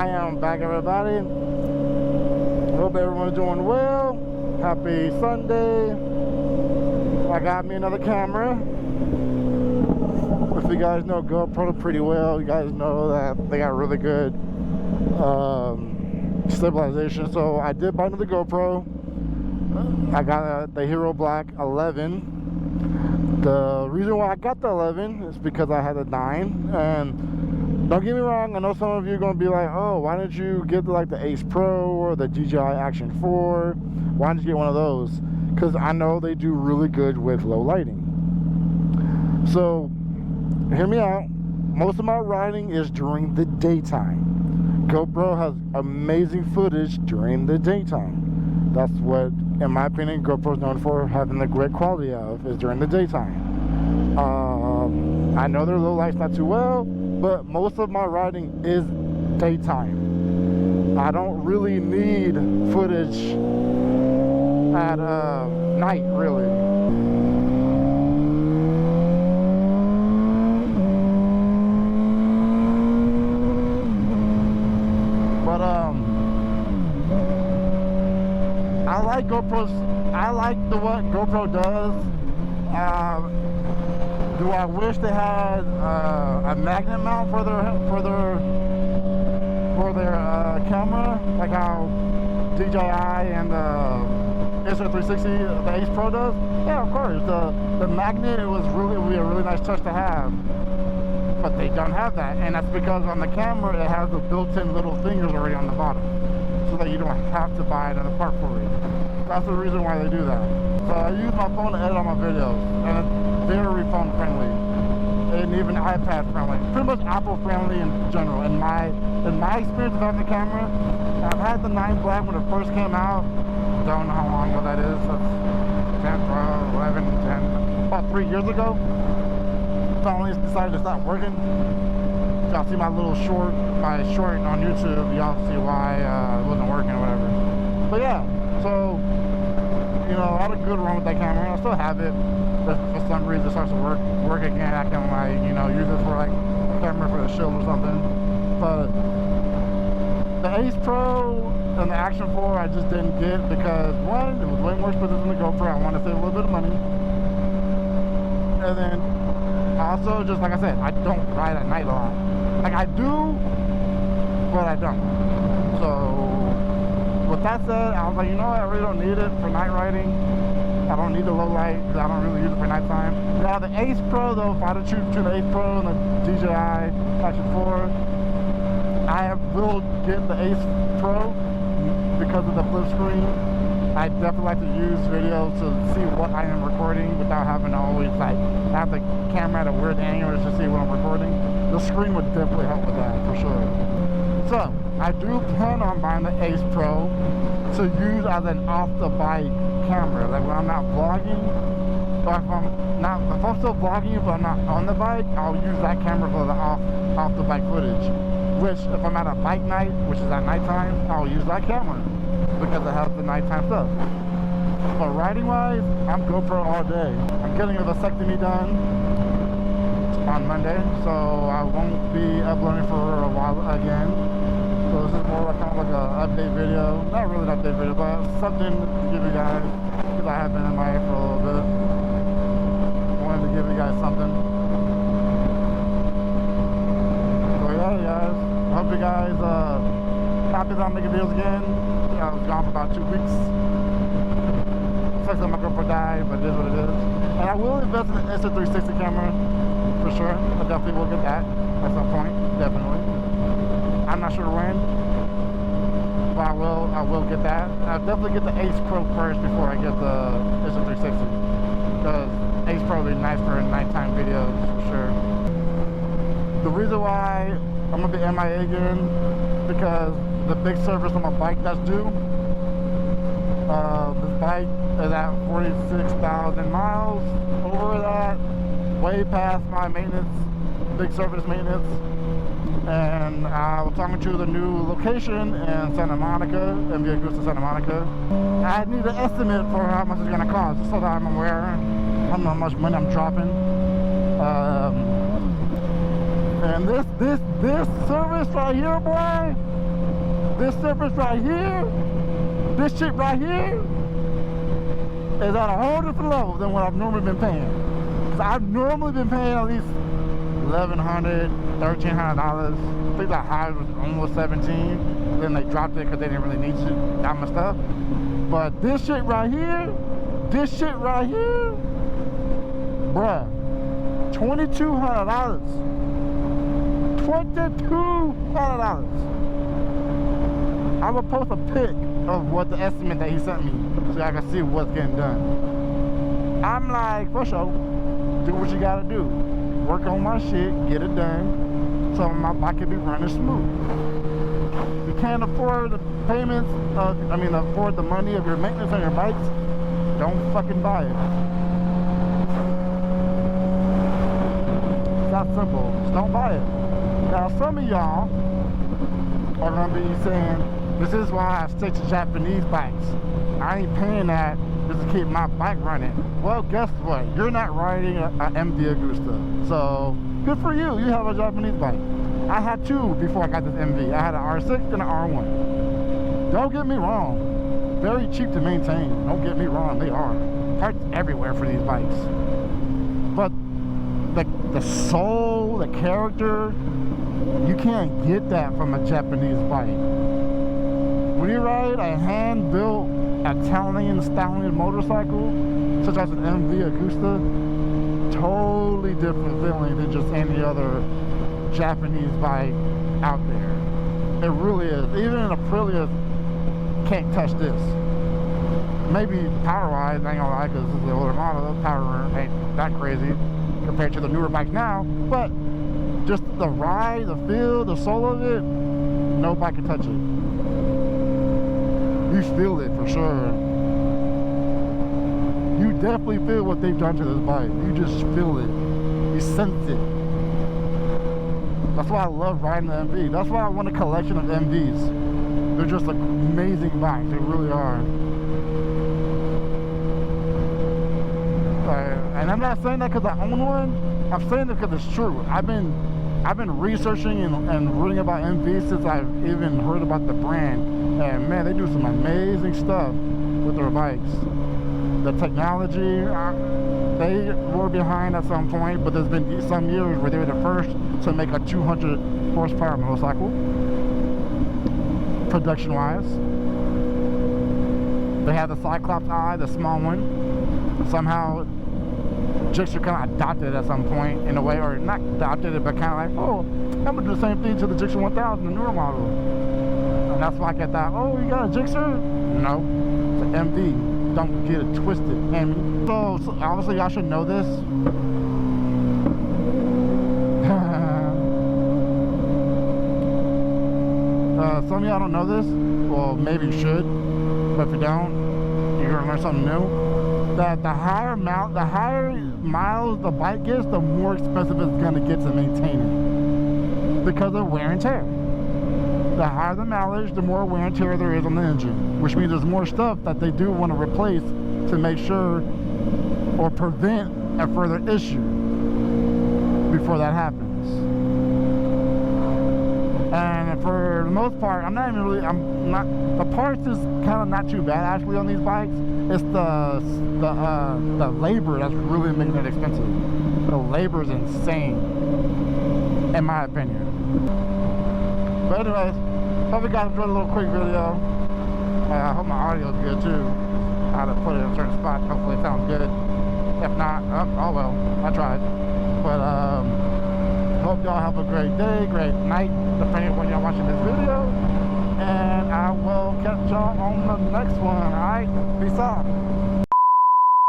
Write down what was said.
I am back, everybody. Hope everyone's doing well. Happy Sunday. I got me another camera. If you guys know GoPro pretty well, you guys know that they got really good stabilization. So I did buy another GoPro. I got the Hero Black 11. The reason why I got the 11 is because I had a 9. And don't get me wrong, I know some of you are going to be like, oh, why didn't you get like the Ace Pro or the DJI Action 4? Why didn't you get one of those? Because I know they do really good with low lighting. So hear me out. Most of my riding is during the daytime. GoPro has amazing footage during the daytime. That's what, in my opinion, GoPro's known for having the great quality of, is during the daytime. I know their low light's not too well, but most of my riding is daytime. I don't really need footage at night, really. But I like GoPro's. I like what GoPro does. Do I wish they had a magnet mount for their camera, like how DJI and Insta360, the Ace Pro does? Yeah, of course. The magnet would be a really nice touch to have, but they don't have that, and that's because on the camera it has the built-in little fingers already on the bottom, so that you don't have to buy another part for it. That's the reason why they do that. So I use my phone to edit all my videos, and it's very phone friendly, and even iPad friendly, pretty much Apple friendly in general. In my experience of having the camera, I've had the 9 Black when it first came out. Don't know how long ago that is. That's 10, 12, 11, 10, about 3 years ago. Finally decided to stop working. Y'all see my little short on YouTube. Y'all see why it wasn't working or whatever. But yeah, so you know, I had a good run with that camera. I still have it. But for some reason it starts to work again. I can, like, you know, use it for like a camera for the show or something. But the Ace Pro and the Action 4 I just didn't get because, one, it was way more expensive than the GoPro. I wanted to save a little bit of money. And then also, just like I said, I don't ride at night a lot. Like, I do, but I don't. So with that said, I was like, you know what, I really don't need it for night riding. I don't need the low light because I don't really use it for nighttime. Now the Ace Pro though, if I had to choose between the Ace Pro and the DJI Action 4, I will get the Ace Pro because of the flip screen. I definitely like to use videos to see what I am recording without having to always like have the camera at a weird angle to see what I'm recording. The screen would definitely help with that for sure. So I do plan on buying the Ace Pro to use as an off-the-bike camera. Like when I'm not vlogging, or if I'm still vlogging but I'm not on the bike, I'll use that camera for the off-the-bike footage. Which, if I'm at a bike night, which is at nighttime, I'll use that camera because it has the nighttime stuff. But riding-wise, I'm GoPro all day. I'm getting a vasectomy done on Monday, so I won't be uploading for a while again. So this is more like kind of like an update video. Not really an update video, but something to give you guys, because I have been in my for a little bit. Wanted to give you guys something. So yeah, guys. I hope you guys happy that I'm making videos again. I was gone for about 2 weeks. Sucks that my GoPro died, but it is what it is. And I will invest in an Insta360 camera for sure. I definitely will get that at some point, definitely. I'm not sure when, but I will get that. I'll definitely get the Ace Pro first before I get the Insta360, because Ace Pro will be nice for nighttime videos for sure. The reason why I'm gonna be MIA again, because the big service on my bike that's due. This bike is at 46,000 miles. Over that, way past my maintenance, big service maintenance. And I was talking to the new location in Santa Monica, in Via Augusta, Santa Monica. I need an estimate for how much it's gonna cost, so that I'm aware. I don't know how much money I'm dropping. And this service right here, boy, This difference right here, this shit right here, is at a whole different level than what I've normally been paying. Cause I've normally been paying at least $1,100, $1,300. I think the high was almost 17. Then they dropped it because they didn't really need that much stuff. But this shit right here, bruh, $2,200. $2,200. I will post a pic of what the estimate that he sent me so I can see what's getting done. I'm like, for sure, do what you gotta do. Work on my shit, get it done, so my bike can be running smooth. If you can't afford the payments, afford the money of your maintenance on your bikes, don't fucking buy it. It's that simple. Just don't buy it. Now, some of y'all are gonna be saying, this is why I stick to Japanese bikes. I ain't paying that just to keep my bike running. Well, guess what? You're not riding a MV Agusta. So, good for you. You have a Japanese bike. I had two before I got this MV. I had an R6 and an R1. Don't get me wrong. Very cheap to maintain. Don't get me wrong. They are. Parts everywhere for these bikes. But the soul, the character, you can't get that from a Japanese bike. When you ride a hand-built Italian stallion motorcycle, such as an MV Agusta, totally different feeling than just any other Japanese bike out there. It really is. Even an Aprilia can't touch this. Maybe power-wise, I ain't gonna lie, because this is the older model, the power ain't that crazy compared to the newer bikes now, but just the ride, the feel, the soul of it, no bike can touch it. You feel it for sure. You definitely feel what they've done to this bike. You just feel it. You sense it. That's why I love riding the MV. That's why I want a collection of MVs. They're just like amazing bikes. They really are. And I'm not saying that because I own one. I'm saying that because it's true. I've been researching and reading about MV since I've even heard about the brand. And man, they do some amazing stuff with their bikes. The technology, they were behind at some point, but there's been some years where they were the first to make a 200 horsepower motorcycle, production-wise. They had the Cyclops Eye, the small one. Somehow, Gixxer kind of adopted it at some point in a way, or not adopted it, but kind of like, oh, I'm gonna do the same thing to the Gixxer 1000, the newer model. And that's why I get that, oh, you got a Gixxer? No, it's an MV. Don't get it twisted. And so obviously y'all should know this. Some of y'all don't know this. Well, maybe you should, but if you don't, you're gonna learn something new. That the higher miles the bike gets, the more expensive it's gonna get to maintain it because of wear and tear. The higher the mileage, the more wear and tear there is on the engine, which means there's more stuff that they do want to replace to make sure or prevent a further issue before that happens. And for the most part, the parts is kind of not too bad actually on these bikes. It's the labor that's really making it expensive. The labor is insane, in my opinion. But anyways, hope you guys enjoyed a little quick video. I hope my audio is good too. I had to put it in a certain spot. Hopefully it sounds good. If not, oh well, I tried. But hope y'all have a great day, great night, depending on when y'all watching this video. And I will catch y'all on the next one. Alright, peace out.